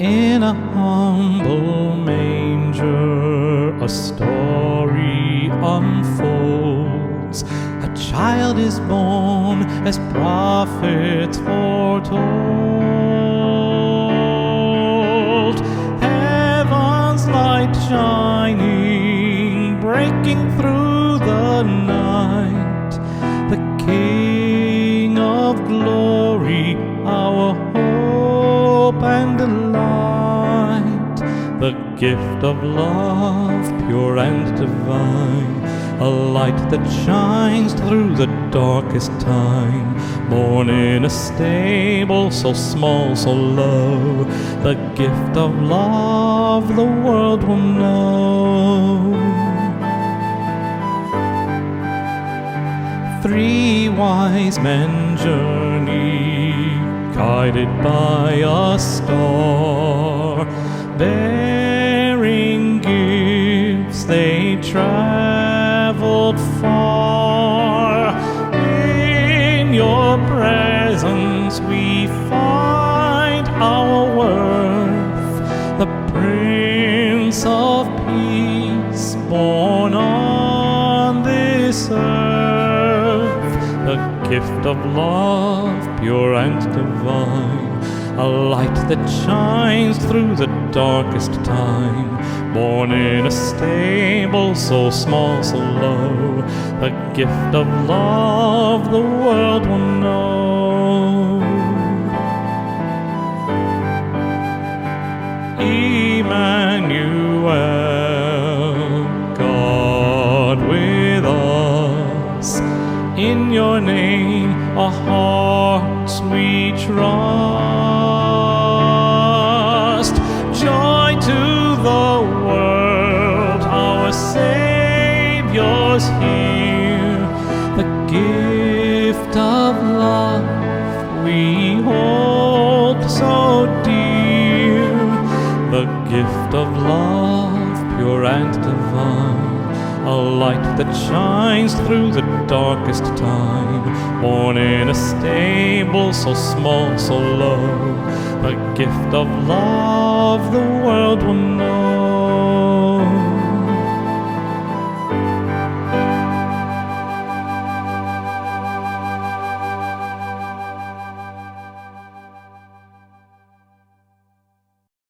In a humble manger, a story unfolds. A child is born, as prophets foretold. Heaven's light shining, breaking through the night. The King of glory, our hope and delight. The gift of love, pure and divine, a light that shines through the darkest time. Born in a stable so small, so low, the gift of love the world will know. 3 wise men journey, guided by a star. Bearing gifts, they traveled far. In your presence we find our worth, the Prince of Peace born on this earth. The gift of love, pure and divine, a light that shines through the darkest time. Born in a stable so small, so low, the gift of love the world will know. Emmanuel, God with us, in your name our hearts we trust. Joy to the world, our Savior's here. The gift of love we hold so dear. The gift of love, pure and divine, a light that shines through the darkest time. Born in a stable so small, so low, the gift of love the world will know.